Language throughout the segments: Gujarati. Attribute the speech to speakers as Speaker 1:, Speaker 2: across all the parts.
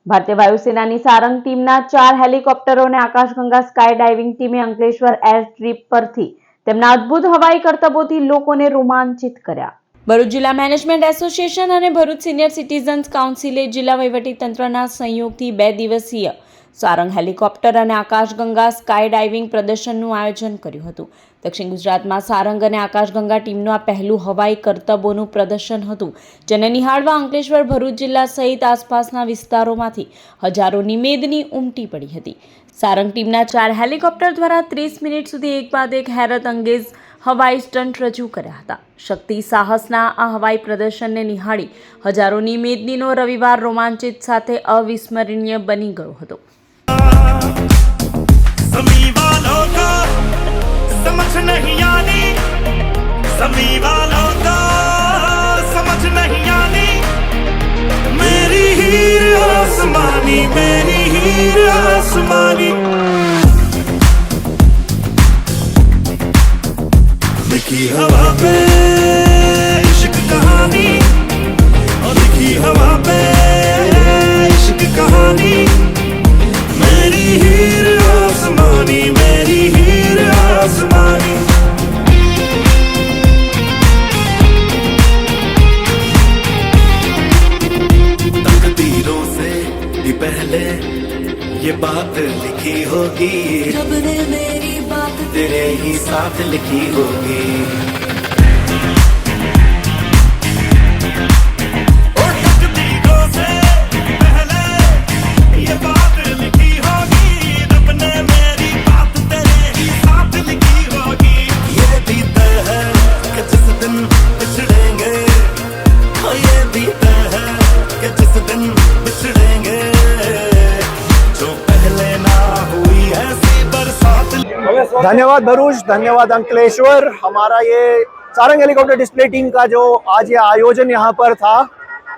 Speaker 1: ભારતીય વાયુસેનાની સારંગ ટીમના 4 હેલિકોપ્ટરો અને આકાશગંગા સ્કાય ડાઇવિંગ ટીમે અંકલેશ્વર એર સ્ટ્રીપ પરથી તેમના અદ્ભુત હવાઈ કરતબોથી લોકોને રોમાંચિત કર્યા। ભરૂચ જિલ્લા મેનેજમેન્ટ એસોસિએશન અને ભરૂચ સિનિયર સિટીઝન્સ કાઉન્સિલે જિલ્લા વહીવટીતંત્રના સહયોગથી 2 દિવસીય સારંગ હેલિકોપ્ટર અને આકાશગંગા સ્કાય ડાઇવિંગ પ્રદર્શનનું આયોજન કર્યું હતું। દક્ષિણ ગુજરાતમાં સારંગ અને આકાશગંગા ટીમનું આ પહેલું હવાઈ કરતબોનું પ્રદર્શન હતું, જેને નિહાળવા અંકલેશ્વર ભરૂચ જિલ્લા સહિત આસપાસના વિસ્તારોમાંથી હજારોની મેદની ઉમટી પડી હતી। સારંગ ટીમના 4 હેલિકોપ્ટર દ્વારા 30 મિનિટ સુધી એક બાદ એક હેરત અંગેજ હવાઈ સ્ટન્ટ રજૂ કર્યા હતા। શક્તિ સાહસના આ હવાઈ પ્રદર્શનને નિહાળી હજારોની મેદનીનો રવિવાર રોમાંચિત સાથે અવિસ્મરણીય બની ગયો હતો।
Speaker 2: लिखी हवा पे इश्क कहानी, और लिखी हवा पे इश्क कहानी, मेरी हीर आसमानी, मेरी हीर आसमानी। तकदीरों से भी पहले ये बात लिखी होगी, रब ने मेरी बात तेरे ही साथ लिखी होगी। और तकदीरों से पहले ये बात लिखी होगी, रब ने मेरी बात तेरे ही साथ लिखी होगी। ये भी तय है कि जिस दिन बिछड़ेंगे, ये भी तय है कि जिस दिन बिछड़ेंगे,
Speaker 3: धन्यवाद भरूच, धन्यवाद अंकलेश्वर। हमारा ये सारंग हेलीकॉप्टर डिस्प्ले टीम का जो आज ये आयोजन यहाँ पर था,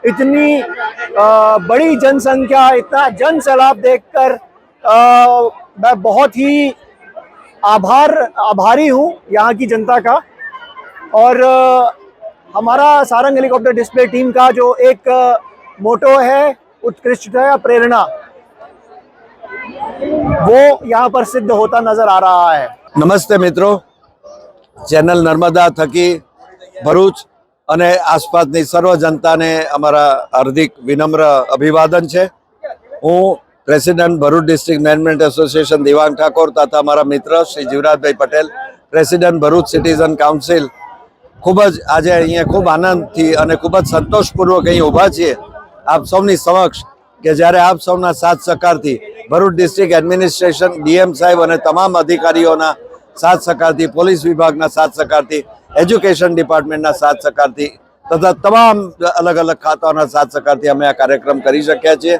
Speaker 3: इतनी बड़ी जनसंख्या, इतना जन सैलाब देखकर मैं बहुत ही आभारी हूँ यहाँ की जनता का। और हमारा सारंग हेलीकॉप्टर डिस्प्ले टीम का जो एक मोटो है उत्कृष्टता प्रेरणा, वो यहाँ पर सिद्ध होता नजर आ रहा है।
Speaker 4: नमस्ते मित्रों, चैनल नर्मदा थकी भरूच અને આસપાસની સર્વ જનતાને અમારા હાર્દિક વિનમ્ર અભિવાદન છે। હું president Bharuch district management association Devang Thakor તથા અમારા મિત્ર Shri Jivrajbhai Patel, president Bharuch citizen council, ખૂબ જ આજે અહીંયા ખૂબ આનંદથી અને ખૂબ જ સંતોષપૂર્વક અહીં ઊભા છીએ આપ સૌની સમક્ષ કે જ્યારે આપ સૌના સાથ સહકારથી ભરૂચ ડિસ્ટ્રિક્ટ એડમિનિસ્ટ્રેશન, ડીએમ સાહેબ અને તમામ અધિકારીઓના સાથ સહકારથી, પોલીસ વિભાગના સાથ સહકારથી, એજ્યુકેશન ડિપાર્ટમેન્ટના સાથ સહકારથી તથા તમામ અલગ અલગ ખાતાઓના સાથ સહકારથી અમે આ કાર્યક્રમ કરી શક્યા છીએ।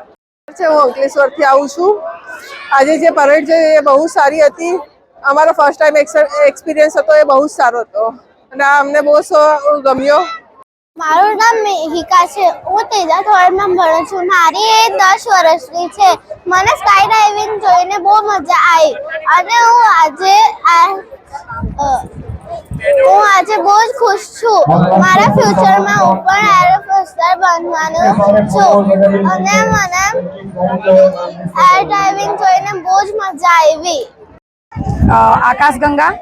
Speaker 5: હું અંકલેશ્વરથી આવું છું। આજે જે પરેડ છે એ બહુ સારી હતી। અમારો ફર્સ્ટ ટાઈમ એક્સપિરિયન્સ હતો, એ બહુ સારો હતો અને અમને બહુ ગમ્યો।
Speaker 6: મારું નામ મેહિકા છે, હું ત્રીજા ધોરણમાં ભણું છું। મારી એજ 10 વર્ષની છે। મને સ્કાય ડાઇવિંગ જોઈને બહુ મજા આવી અને હું આજે બહુ જ ખુશ છું। મારા ફ્યુચરમાં હું પણ એરોફોસ્ટર બનવાનું છું અને મને એર ડાઇવિંગ જોઈને બહુ જ મજા આવી।
Speaker 7: આકાશગંગા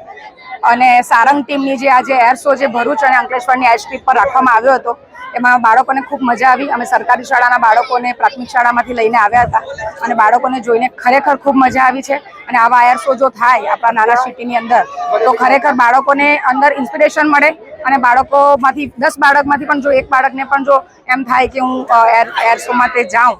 Speaker 7: અને સારંગ ટીમની જે આજે એર શો જે ભરૂચ અને અંકલેશ્વરની એર સ્ટ્રીપ પર રાખવામાં આવ્યો હતો, એમાં બાળકોને ખૂબ મજા આવી। અમે સરકારી શાળાના બાળકોને પ્રાથમિક શાળામાંથી લઈને આવ્યા હતા અને બાળકોને જોઈને ખરેખર ખૂબ મજા આવી છે। અને આવા એર શો જો થાય આપણા નાના સિટીની અંદર તો ખરેખર બાળકોને અંદર ઇન્સ્પિરેશન મળે અને બાળકોમાંથી 10 બાળકમાંથી પણ જો એક બાળકને પણ જો એમ થાય કે હું એર શો માટે જાઉં